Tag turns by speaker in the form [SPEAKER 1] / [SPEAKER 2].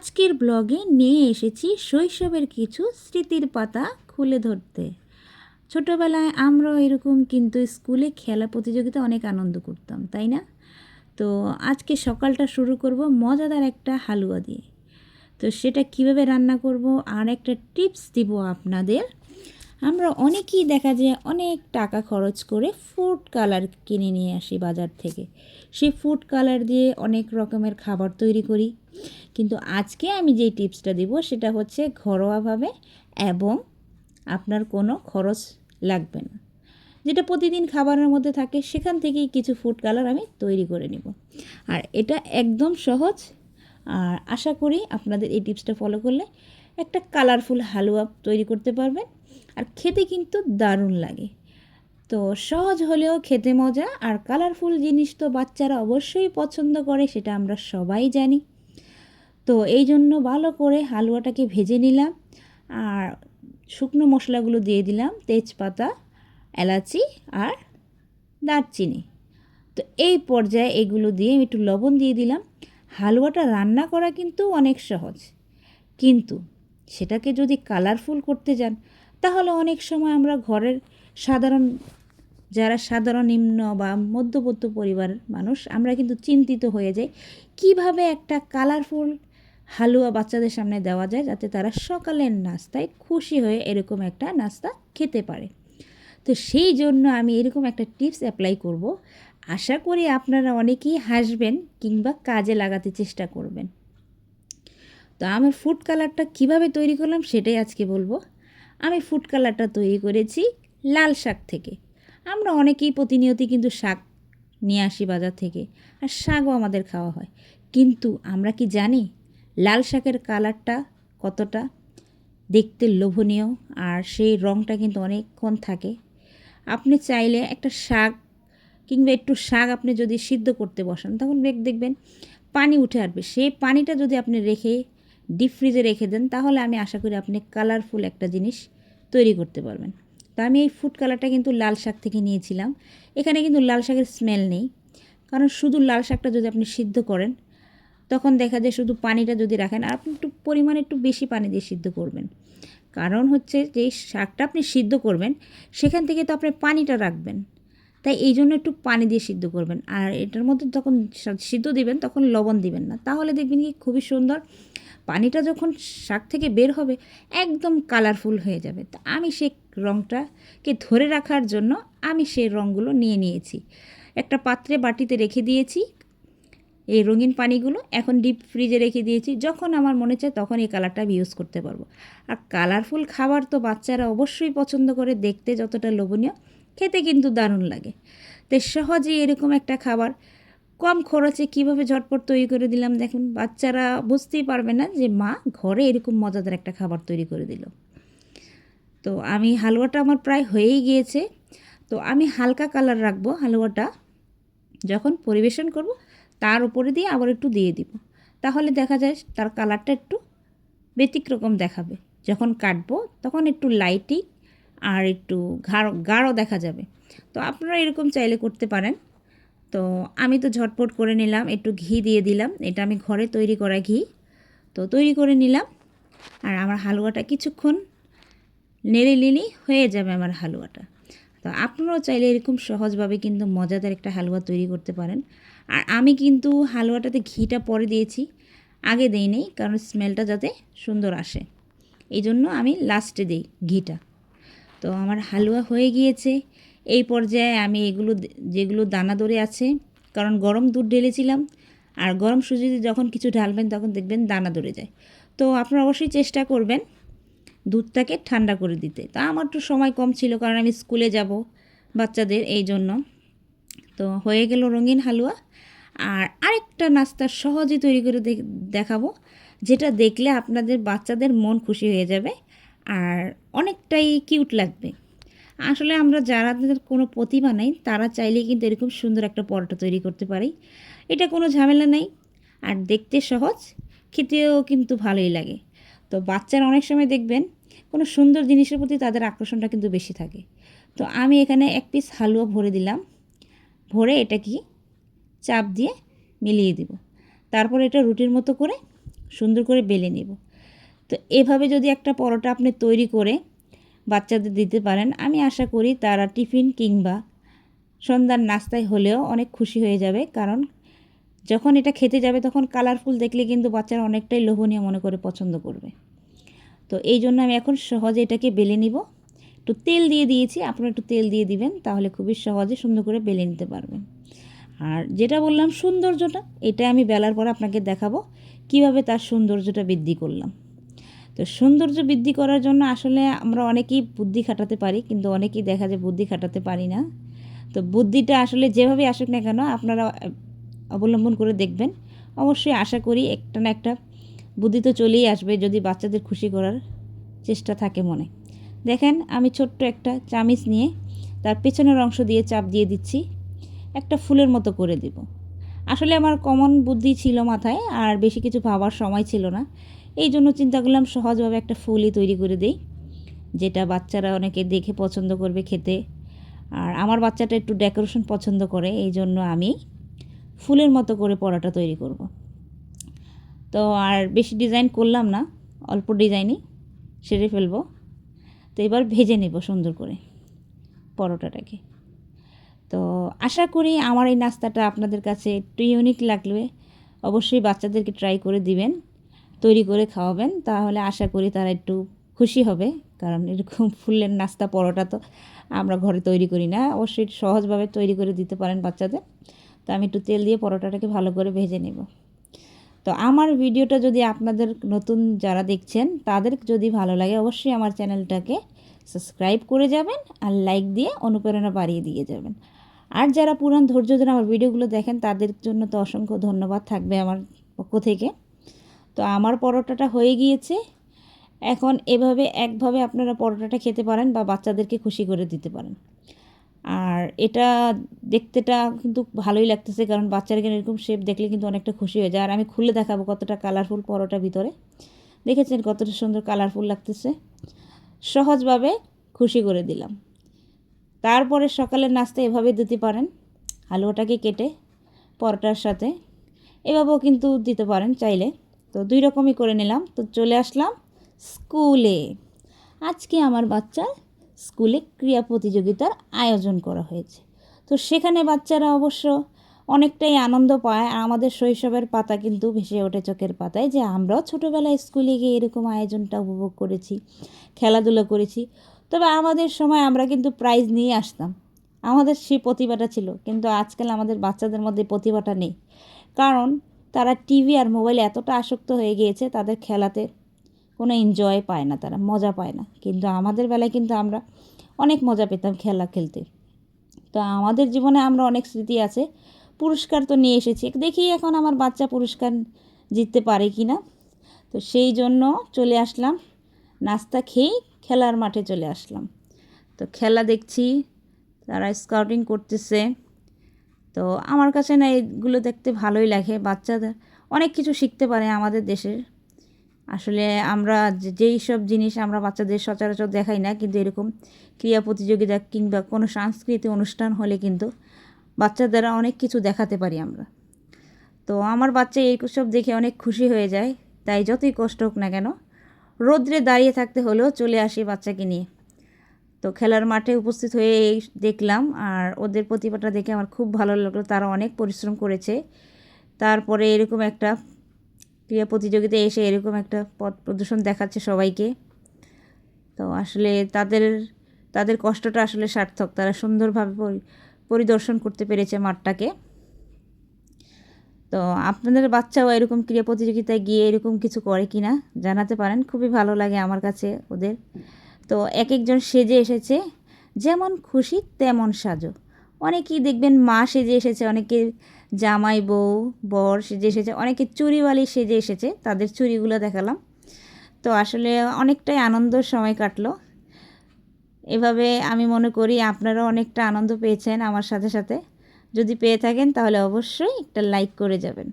[SPEAKER 1] আজকের ব্লগে নিয়ে এসেছি শৈশবের কিছু স্মৃতির পাতা খুলে ধরতে। ছোটোবেলায় আমরা এরকম কিন্তু স্কুলে খেলা প্রতিযোগিতা অনেক আনন্দ করতাম, তাই না? তো আজকে সকালটা শুরু করব মজাদার একটা হালুয়া দিয়ে। তো সেটা কিভাবে রান্না করব আর একটা টিপস দিব আপনাদের। আমরা অনেকেই দেখা যায় অনেক টাকা খরচ করে ফুড কালার কিনে নিয়ে আসি বাজার থেকে। সেই ফুড কালার দিয়ে অনেক রকমের খাবার তৈরি করি, কিন্তু আজকে আমি যেই টিপসটা দিব সেটা হচ্ছে ঘরোয়াভাবে এবং আপনার কোনো খরচ লাগবে না, যেটা প্রতিদিন খাবারের মধ্যে থাকে সেখান থেকেই কিছু ফুড কালার আমি তৈরি করে নিব। আর এটা একদম সহজ, আর আশা করি আপনাদের এই টিপসটা ফলো করলে একটা কালারফুল হালুয়া তৈরি করতে পারবেন, আর খেতে কিন্তু দারুণ লাগে। তো সহজ হলেও খেতে মজা, আর কালারফুল জিনিস তো বাচ্চারা অবশ্যই পছন্দ করে, সেটা আমরা সবাই জানি। তো এই জন্য ভালো করে হালুয়াটাকে ভেজে নিলাম, আর শুকনো মশলাগুলো দিয়ে দিলাম, তেজপাতা, এলাচি আর দারচিনি। তো এই পর্যায়ে এগুলো দিয়ে একটু লবণ দিয়ে দিলাম। হালুয়াটা রান্না করা কিন্তু অনেক সহজ, কিন্তু সেটাকে যদি কালারফুল করতে যান তাহলে অনেক সময় আমরা ঘরের সাধারণ সাধারণ নিম্ন বা মধ্যবিত্ত পরিবারের মানুষ আমরা কিন্তু চিন্তিত হয়ে যাই কিভাবে একটা কালারফুল হালুয়া বাচ্চাদের সামনে দেওয়া যায় যাতে তারা সকালের নাস্তায় খুশি হয়ে এরকম একটা নাস্তা খেতে পারে। তো সেই জন্য আমি এরকম একটা টিপস অ্যাপ্লাই করব। আশা করি আপনারা অনেকেই হাসবেন কিংবা কাজে লাগাতে চেষ্টা করবেন। তো আমার ফুড কালারটা কিভাবে তৈরি করলাম সেটাই আজকে বলবো। আমি ফুড কালারটা তৈরি করেছি লাল শাক থেকে। আমরা অনেকেই প্রতিনিয়তই কিন্তু শাক নিয়ে আসি বাজার থেকে, আর শাকও আমাদের খাওয়া হয়, কিন্তু আমরা কি জানি লাল শাকের কালারটা কতটা দেখতে লোভনীয়, আর সেই রঙটা কিন্তু অনেকক্ষণ থাকে। আপনি চাইলে একটা শাক কিংবা একটু শাক আপনি যদি সিদ্ধ করতে বসান তখন দেখবেন পানি উঠে আসবে। সেই পানিটা যদি আপনি রেখে ডিপ ফ্রিজে রেখে দেন তাহলে আমি আশা করি আপনি কালারফুল একটা জিনিস তৈরি করতে পারবেন। তো আমি এই ফুড কালারটা কিন্তু লাল শাক থেকে নিয়েছিলাম। এখানে কিন্তু লাল শাকের স্মেল নেই, কারণ শুধু লাল শাকটা যদি আপনি সিদ্ধ করেন তখন দেখা যায় শুধু পানিটা যদি রাখেন, আর আপনি একটু পরিমাণে একটু বেশি পানি দিয়ে সিদ্ধ করবেন। কারণ হচ্ছে যে শাকটা আপনি সিদ্ধ করবেন সেখান থেকে তো আপনি পানিটা রাখবেন, তাই এই জন্য একটু পানি দিয়ে সিদ্ধ করবেন। আর এটার মধ্যে যখন সিদ্ধ দিবেন তখন লবণ দিবেন না, তাহলে দেখবেন কি খুবই সুন্দর পানিটা যখন শাক থেকে বের হবে একদম কালারফুল হয়ে যাবে। তা আমি সেই রঙটাকে ধরে রাখার জন্য আমি সেই রঙগুলো নিয়ে নিয়েছি, একটা পাত্রে বাটিতে রেখে দিয়েছি এই রঙিন পানিগুলো। এখন ডিপ ফ্রিজে রেখে দিয়েছি, যখন আমার মনে চায় তখন এই কালারটা আমি ইউজ করতে পারবো। আর কালারফুল খাবার তো বাচ্চারা অবশ্যই পছন্দ করে, দেখতে যতটা লোভনীয় খেতে কিন্তু দারুণ লাগে। তো সহজেই এরকম একটা খাবার কম খরচে কিভাবে ঝটপট তৈরি করে দিলাম দেখুন, বাচ্চারা বুঝতেই পারবে না যে মা ঘরে এরকম মজাদার একটা খাবার তৈরি করে দিল। তো আমি হালুয়াটা আমার প্রায় হয়েই গিয়েছে। তো আমি হালকা কালার রাখবো হালুয়াটা, যখন পরিবেশন করব তার উপরে দিয়ে আবার একটু দিয়ে দিব, তাহলে দেখা যায় তার কালারটা একটু ব্যতিক্রম দেখাবে। যখন কাটবো তখন একটু লাইটিং আর একটু গাঢ় দেখা যাবে। তো আপনারা এরকম চাইলে করতে পারেন। তো আমি তো ঝটপট করে নিলাম, একটু ঘি দিয়ে দিলাম, এটা আমি ঘরে তৈরি করা ঘি। তো তৈরি করে নিলাম, আর আমার হালুয়াটা কিছুক্ষণ নেড়ে নিলেই হয়ে যাবে আমার হালুয়াটা। তো আপনারাও চাইলে এরকম সহজভাবে কিন্তু মজাদার একটা হালুয়া তৈরি করতে পারেন। আর আমি কিন্তু হালুয়াটাতে ঘিটা পরে দিয়েছি, আগে দেই নেই, কারণ স্মেলটা যাতে সুন্দর আসে, এই জন্য আমি লাস্টে দিই ঘিটা। তো আমার হালুয়া হয়ে গিয়েছে। এই পর্যায়ে আমি এগুলো যেগুলো দানা ধরে আছে, কারণ গরম দুধ ঢেলেছিলাম, আর গরম সুজিতে যখন কিছু ঢালবেন তখন দেখবেন দানা ধরে যায়। তো আপনারা অবশ্যই চেষ্টা করবেন দুধটাকে ঠান্ডা করে দিতে। তা আমার তো সময় কম ছিল, কারণ আমি স্কুলে যাব বাচ্চাদের, এই জন্য। তো হয়ে গেল রঙিন হালুয়া। আর আরেকটা নাস্তা সহজে তৈরি করে দেখাবো, যেটা দেখলে আপনাদের বাচ্চাদের মন খুশি হয়ে যাবে আর অনেকটাই কিউট লাগবে। আসলে আমরা যাদের কোনো প্রতিভা নেই তারা চাইলেই কিন্তু এরকম সুন্দর একটা পরোটা তৈরি করতে পারি। এটা কোনো ঝামেলা নেই, আর দেখতে সহজ, খেতেও কিন্তু ভালোই লাগে। তো বাচ্চারা অনেক সময় দেখবেন কোনো সুন্দর জিনিসের প্রতি তাদের আকর্ষণটা কিন্তু বেশি থাকে। তো আমি এখানে এক পিস হালুয়া ভরে দিলাম, ভরে এটা কি চাপ দিয়ে মিলিয়ে দিব। তারপর এটা রুটির মতো করে সুন্দর করে বেলে নিব। তো এভাবে যদি একটা পরোটা আপনি তৈরি করে বাচ্চাদের দিতে পারেন, আমি আশা করি তারা টিফিন কিংবা সন্ধ্যার নাস্তায় হলেও অনেক খুশি হয়ে যাবে। কারণ যখন এটা খেতে যাবে তখন কালারফুল দেখলে কিন্তু বাচ্চারা অনেকটাই লোভনীয় মনে করে পছন্দ করবে। তো এই জন্য আমি এখন সহজে এটাকে বেলে নিব। একটু তেল দিয়ে দিয়েছি, আপনারা একটু তেল দিয়ে দিবেন, তাহলে খুবই সহজে সুন্দর করে বেলে নিতে পারবেন। আর যেটা বললাম সৌন্দর্যটা, এটা আমি বেলার পর আপনাকে দেখাবো কিভাবে তার সৌন্দর্যটা বৃদ্ধি করলাম। তো সৌন্দর্য বৃদ্ধি করার জন্য আসলে আমরা অনেকেই বুদ্ধি খাটাতে পারি, কিন্তু অনেকেই দেখা যায় বুদ্ধি খাটাতে পারি না। তো বুদ্ধিটা আসলে যেভাবে আসুক না কেন আপনারা অবলম্বন করে দেখবেন, অবশ্যই আশা করি একটা না একটা বুদ্ধি তো চলেই আসবে যদি বাচ্চাদের খুশি করার চেষ্টা থাকে মনে। দেখেন আমি ছোট্ট একটা চামিচ নিয়ে তার পেছনের অংশ দিয়ে চাপ দিয়ে দিচ্ছি, একটা ফুলের মতো করে দেব। আসলে আমার কমন বুদ্ধি ছিল মাথায়, আর বেশি কিছু ভাবার সময় ছিল না। এই জন্য চিন্তা করলাম সহজভাবে একটা ফুলই তৈরি করে দেই, যেটা বাচ্চারা অনেকে দেখে পছন্দ করবে খেতে। আর আমার বাচ্চাটা একটু ডেকোরেশন পছন্দ করে, এই জন্য আমি ফুলের মতো করে পরোটা তৈরি করব। তো আর বেশি ডিজাইন করলাম না, অল্প ডিজাইনই সেরে ফেলবো। তো এবার ভেজে নেব সুন্দর করে পরোটাটাকে। তো আশা করি আমার এই নাস্তাটা আপনাদের কাছে একটু ইউনিক লাগলে অবশ্যই বাচ্চাদেরকে ট্রাই করে দিবেন, তৈরি করে খাওয়াবেন, তাহলে আশা করি তারা একটু খুশি হবে। কারণ এরকম ফুলের নাস্তা পরোটা তো আমরা ঘরে তৈরি করি না, অবশ্যই সহজভাবে তৈরি করে দিতে পারেন বাচ্চাদের। তো আমি একটু তেল দিয়ে পরোটাটাকে ভালো করে ভেজে নেব। তো আমার ভিডিওটা যদি আপনাদের নতুন যারা দেখছেন তাদের যদি ভালো লাগে অবশ্যই আমার চ্যানেলটাকে সাবস্ক্রাইব করে যাবেন আর লাইক দিয়ে অনুপ্রেরণা বাড়িয়ে দিয়ে যাবেন। আর যারা পুরান ধৈর্য ধরে আমার ভিডিওগুলো দেখেন তাদের জন্য তো অসংখ্য ধন্যবাদ থাকবে আমার পক্ষ থেকে। তো আমার পরোটাটা হয়ে গিয়েছে। এখন এভাবে একভাবে আপনারা পরোটাটা খেতে পারেন বা বাচ্চাদেরকে খুশি করে দিতে পারেন। আর এটা দেখতেটা কিন্তু ভালোই লাগতেছে, কারণ বাচ্চারা এরকম শেপ দেখলে কিন্তু অনেকটা খুশি হয়ে যায়। আর আমি খুলে দেখাবো কতটা কালারফুল পরোটা ভিতরে, দেখেছেন কতটা সুন্দর কালারফুল লাগতেছে। সহজভাবে খুশি করে দিলাম। তারপরে সকালের নাস্তা এভাবে দিতে পারেন, হালুয়াটাকে কেটে পরোটার সাথে এভাবেও কিন্তু দিতে পারেন চাইলে। তো দুই রকমই করে নিলাম। তো চলে আসলাম স্কুলে। আজকে আমার বাচ্চার স্কুলে ক্রীড়া প্রতিযোগিতার আয়োজন করা হয়েছে। তো সেখানে বাচ্চারা অবশ্য অনেকটাই আনন্দ পায়। আমাদের শৈশবের পাতা কিন্তু ভেসে ওঠে চোখের পাতায়, যে আমরাও ছোটোবেলায় স্কুলে গিয়ে এরকম আয়োজনটা উপভোগ করেছি, খেলাধুলো করেছি। তবে আমাদের সময় আমরা কিন্তু প্রাইজ নিয়ে আসতাম, আমাদের সেই প্রতিভাটা ছিল। কিন্তু আজকাল আমাদের বাচ্চাদের মধ্যে প্রতিভাটা নেই, কারণ তারা টিভি আর মোবাইলে এতটা আসক্ত হয়ে গিয়েছে, তাদের খেলাতে কোনো এনজয় পায় না, তারা মজা পায় না। কিন্তু আমাদের বেলায় কিন্তু আমরা অনেক মজা পেতাম খেলা খেলতে। তো আমাদের জীবনে আমরা অনেক স্মৃতি আছে, পুরস্কার তো নিয়ে এসেছি, দেখি এখন আমার বাচ্চা পুরস্কার জিততে পারে কি না। তো সেই জন্য চলে আসলাম, নাস্তা খেয়েই খেলার মাঠে চলে আসলাম। তো খেলা দেখছি, তারা স্কাউটিং করতেছে। তো আমার কাছে না এগুলো দেখতে ভালোই লাগে, বাচ্চাদের অনেক কিছু শিখতে পারে আমাদের দেশের। আসলে আমরা যেই সব জিনিস আমরা বাচ্চাদের সচরাচর দেখাই না, কিন্তু এরকম ক্রীড়া প্রতিযোগিতা কিংবা কোনো সাংস্কৃতিক অনুষ্ঠান হলে কিন্তু বাচ্চাদের অনেক কিছু দেখাতে পারি আমরা। তো আমার বাচ্চা এই সব দেখে অনেক খুশি হয়ে যায়, তাই যতই কষ্ট হোক না কেন রোদ্রে দাঁড়িয়ে থাকতে হলেও চলে আসি বাচ্চাকে নিয়ে। তো খেলার মাঠে উপস্থিত হয়ে দেখলাম, আর ওদের প্রতিভাটা দেখে আমার খুব ভালো লাগলো। তারা অনেক পরিশ্রম করেছে, তারপরে এরকম একটা ক্রীড়া প্রতিযোগিতায় এসে এরকম একটা পথ প্রদর্শন দেখাচ্ছে সবাইকে। তো আসলে তাদের তাদের কষ্টটা আসলে সার্থক, তারা সুন্দরভাবে পরিদর্শন করতে পেরেছে মাঠটাকে। তো আপনাদের বাচ্চাও এরকম ক্রীড়া প্রতিযোগিতায় গিয়ে এরকম কিছু করে কি না জানাতে পারেন, খুবই ভালো লাগে আমার কাছে ওদের। তো এক একজন সেজে এসেছে, যেমন খুশি তেমন সাজো। অনেকেই দেখবেন মা সেজে এসেছে, অনেকে জামাই বউ বর সেজে এসেছে, অনেকে চুড়িওয়ালি সেজে এসেছে, তাদের চুড়িগুলো দেখালাম। তো আসলে অনেকটাই আনন্দের সময় কাটলো। এভাবে আমি মনে করি আপনারাও অনেকটা আনন্দ পেয়েছেন আমার সাথে সাথে। যদি পেয়ে থাকেন তাহলে অবশ্যই একটা লাইক করে যাবেন।